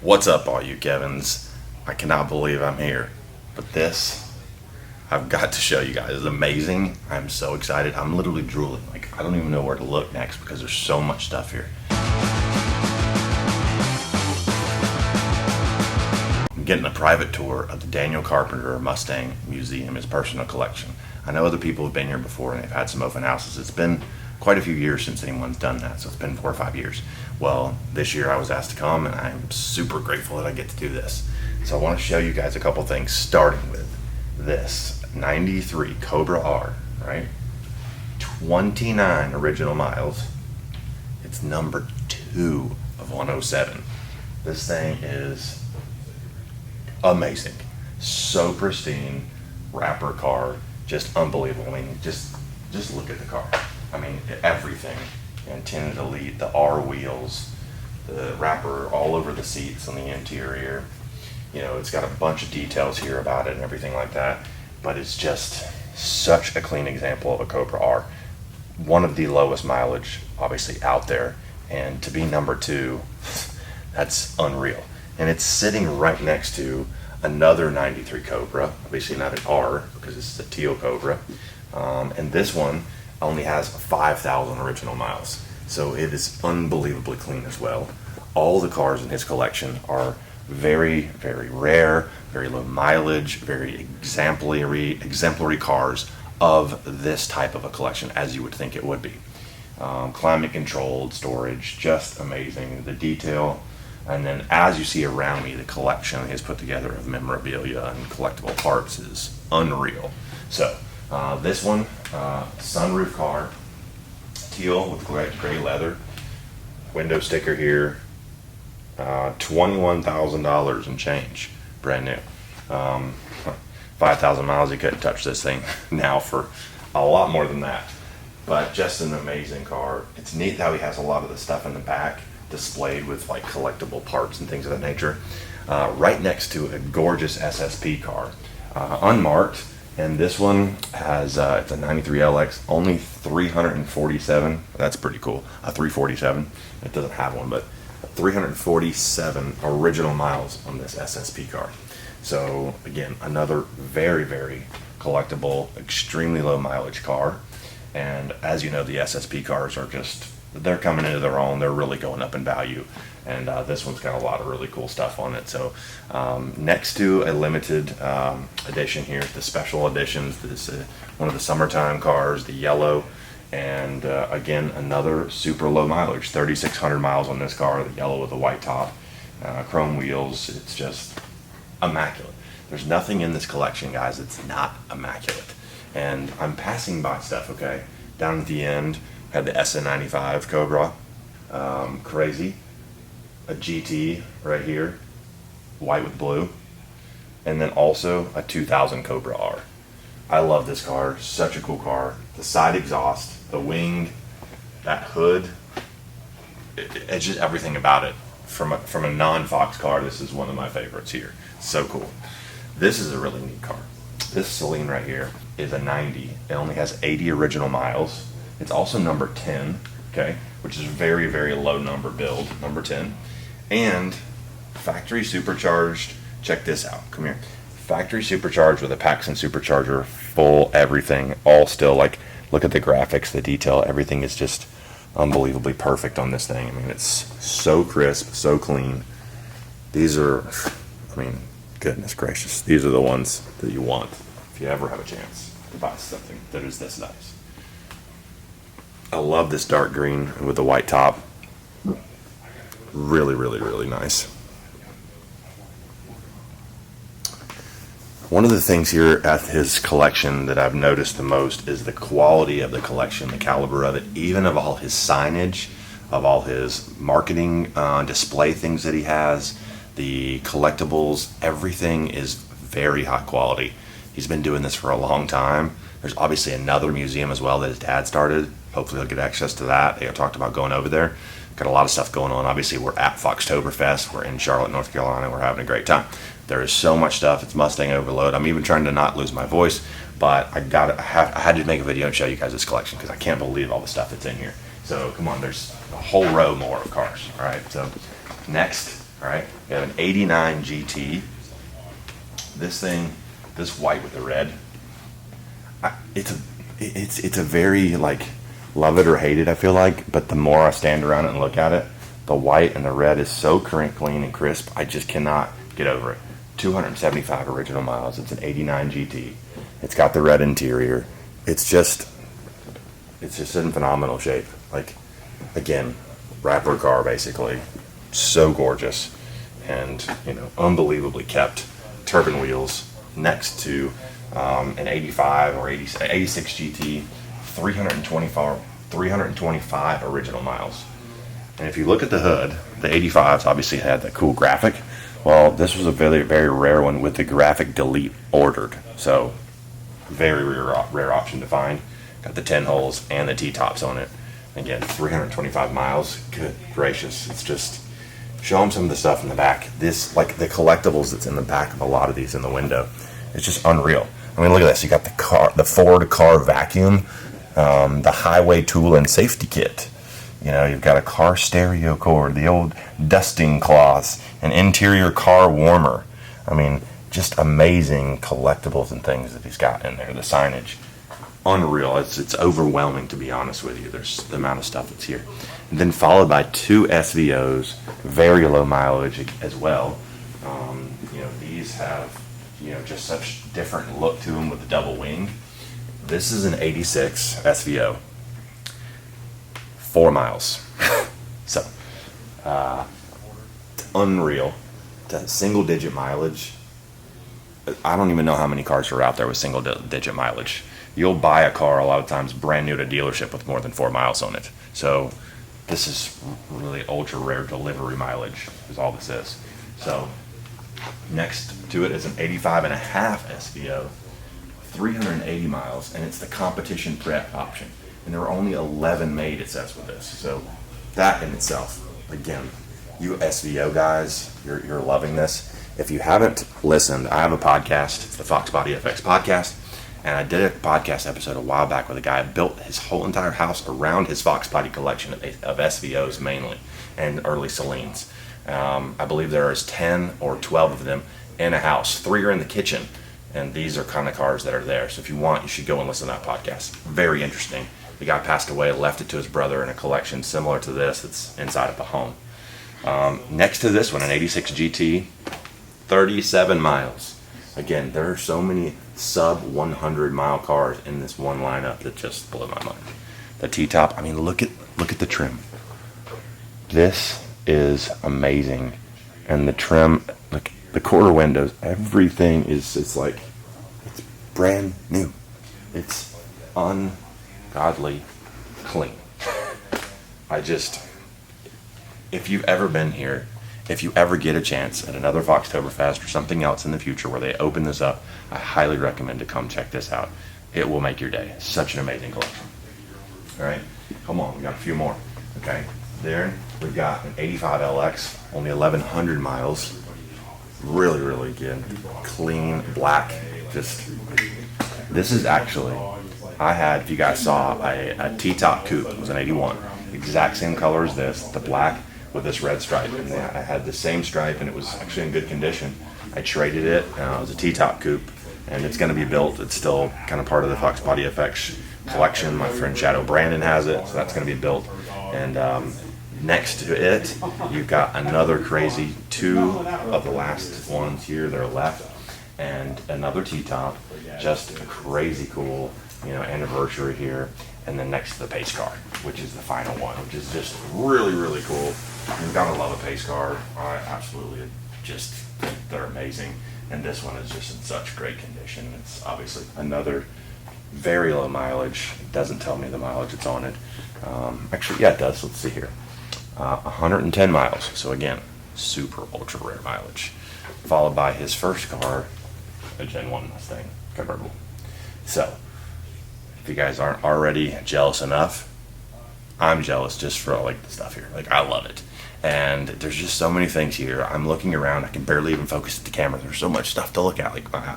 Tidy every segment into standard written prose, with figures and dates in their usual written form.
What's up, all you Kevins? I cannot believe I'm here, but this, I've got to show you guys. It's amazing. I'm so excited. I'm literally drooling. Like, I don't even know where to look next because there's so much stuff here. I'm getting a private tour of the Daniel Carpenter Mustang Museum, his personal collection. I know other people have been here before and they've had some open houses. It's been quite a few years since anyone's done that, so it's been 4 or 5 years. Well, this year I was asked to come, and I'm super grateful that I get to do this. So I want to show you guys a couple things, starting with this 93 Cobra R, right? 29 original miles. It's number 2 of 107. This thing is amazing. So pristine, wrapper car, just unbelievable. I mean, just look at the car. I mean, everything. Tinted Elite, the R wheels, the wrapper all over the seats on the interior. You know, it's got a bunch of details here about it and everything like that, but it's just such a clean example of a Cobra R. One of the lowest mileage, obviously, out there, and to be number 2, that's unreal. And it's sitting right next to another 93 Cobra, obviously not an R, because this is a teal Cobra, and this one only has 5,000 original miles. So it is unbelievably clean as well. All the cars in his collection are very, very rare, very low mileage, very exemplary cars of this type of a collection, as you would think it would be. Climate controlled, storage, just amazing. The detail, and then as you see around me, the collection he has put together of memorabilia and collectible parts is unreal. So this one, sunroof car, teal with gray leather, window sticker here, $21,000 and change, brand new. 5,000 miles, you couldn't touch this thing now for a lot more than that. But just an amazing car. It's neat how he has a lot of the stuff in the back displayed with like collectible parts and things of that nature. Right next to a gorgeous SSP car, unmarked. And this one has, it's a 93 LX, only 347, that's pretty cool, a 347, it doesn't have one, but 347 original miles on this SSP car. So again, another very, very collectible, extremely low mileage car. And as you know, the SSP cars are just, they're coming into their own, they're really going up in value. And this one's got a lot of really cool stuff on it. So next to a limited edition here, the special editions, this one of the summertime cars, the yellow, and again, another super low mileage, 3,600 miles on this car, the yellow with the white top, chrome wheels. It's just immaculate. There's nothing in this collection, guys, that's not immaculate. And I'm passing by stuff, okay? Down at the end, had the SN95 Cobra, crazy. A GT right here, white with blue, and then also a 2000 Cobra R. I love this car, such a cool car. The side exhaust, the wing, that hood, it's just everything about it. From a non-Fox car, this is one of my favorites here. So cool. This is a really neat car. This Celine right here is a 90. It only has 80 original miles. It's also number 10, okay, which is very, very low number build, number 10. And factory supercharged, check this out, come here. Factory supercharged with a Paxton supercharger, full everything, all still, like, look at the graphics, the detail, everything is just unbelievably perfect on this thing. I mean, it's so crisp, so clean. These are, I mean, goodness gracious, these are the ones that you want if you ever have a chance to buy something that is this nice. I love this dark green with the white top. Really, really, really nice. One of the things here at his collection that I've noticed the most is the quality of the collection, the caliber of it, even of all his signage, of all his marketing display things that he has, the collectibles, everything is very high quality. He's been doing this for a long time. There's obviously another museum as well that his dad started. Hopefully he'll get access to that. They talked about going over there. Got a lot of stuff going on. Obviously, we're at Foxtoberfest. We're in Charlotte, North Carolina. We're having a great time. There is so much stuff. It's Mustang overload. I'm even trying to not lose my voice, but I had to make a video and show you guys this collection because I can't believe all the stuff that's in here. So come on, there's a whole row more of cars. All right. So next, All right, we have an 89 GT. This thing, this white with the red, it's a very, like, love it or hate it, I feel like, but the more I stand around it and look at it, the white and the red is so current, clean, and crisp, I just cannot get over it. 275 original miles. It's an 89 GT. It's got the red interior. It's just in phenomenal shape. Like, again, rapper car, basically. So gorgeous. And, you know, unbelievably kept. Turbine wheels next to an 85 or 86 GT, 325 original miles. And if you look at the hood, the 85s obviously had that cool graphic. Well, this was a very, very rare one with the graphic delete ordered. So, very rare option to find. Got the 10 holes and the T-tops on it. Again, 325 miles. Good gracious. It's just, show them some of the stuff in the back. This, like the collectibles that's in the back of a lot of these in the window, it's just unreal. I mean, look at this. You got the Ford car vacuum, the highway tool and safety kit. You know, you've got a car stereo cord, the old dusting cloths, an interior car warmer. I mean, just amazing collectibles and things that he's got in there. The signage, unreal. It's overwhelming, to be honest with you. There's the amount of stuff that's here. And then followed by two SVOs, very low mileage as well. You know, these have, you know, just such different look to them with the double wing. This is an 86 SVO. 4 miles. So, unreal. Single digit mileage. I don't even know how many cars are out there with single digit mileage. You'll buy a car a lot of times brand new at a dealership with more than 4 miles on it. So, this is really ultra rare delivery mileage is all this is. So, next to it is an 85 and a half SVO, 380 miles, and it's the competition prep option. And there were only 11 made, it says, with this. So that in itself, again, you SVO guys, you're loving this. If you haven't listened, I have a podcast. It's the Foxbody FX podcast. And I did a podcast episode a while back with a guy who built his whole entire house around his Foxbody collection of SVOs mainly, and early Salines. I believe there is 10 or 12 of them in a house. 3 are in the kitchen. And these are kind of cars that are there. So if you want, you should go and listen to that podcast. Very interesting. The guy passed away, left it to his brother in a collection similar to this that's inside of the home. Next to this one, an 86 GT, 37 miles. Again, there are so many sub 100 mile cars in this one lineup that just blew my mind. The T-top, I mean, look at the trim. This is amazing. And the trim, look, the quarter windows, everything is, it's brand new. It's ungodly clean. If you've ever been here, if you ever get a chance at another Foxtoberfest or something else in the future where they open this up, I highly recommend to come check this out. It will make your day. It's such an amazing collection. All right, come on, we got a few more. Okay, there we've got an 85 LX, only 1,100 miles. Really, really good, clean, black. This is actually, I had, if you guys saw, a T-top coupe. It was an 81, exact same color as this, the black with this red stripe. And I had the same stripe, and it was actually in good condition. I traded it. It was a T-top coupe, and it's going to be built. It's still kind of part of the Foxbody FX collection. My friend Shadow Brandon has it, so that's going to be built. And next to it, you've got another crazy 2 of the last ones here that are left, and another T-top, just a crazy cool, anniversary here. And then next to the pace car, which is the final one, which is just really, really cool. You've got to love a pace car. I absolutely just think they're amazing. And this one is just in such great condition. It's obviously another very low mileage. It doesn't tell me the mileage it's on it. Actually, yeah, it does. Let's see here. 110 miles. So again, super ultra rare mileage. Followed by his first car, a Gen 1 Mustang convertible. So, if you guys aren't already jealous enough, I'm jealous just for the stuff here. I love it. And there's just so many things here. I'm looking around. I can barely even focus at the camera. There's so much stuff to look at.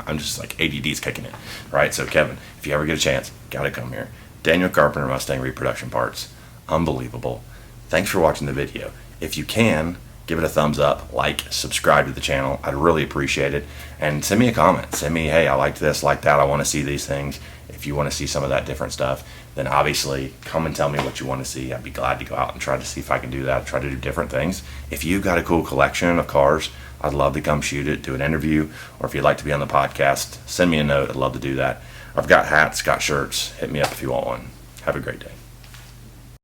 I'm just ADD's kicking it. Right? So Kevin, if you ever get a chance, gotta come here. Daniel Carpenter Mustang Reproduction Parts. Unbelievable. Thanks for watching the video. If you can, give it a thumbs up, like, subscribe to the channel. I'd really appreciate it. And send me a comment. Send me, hey, I liked this, like that. I want to see these things. If you want to see some of that different stuff, then obviously come and tell me what you want to see. I'd be glad to go out and try to see if I can do that, try to do different things. If you've got a cool collection of cars, I'd love to come shoot it, do an interview, or if you'd like to be on the podcast, send me a note. I'd love to do that. I've got hats, got shirts. Hit me up if you want one. Have a great day.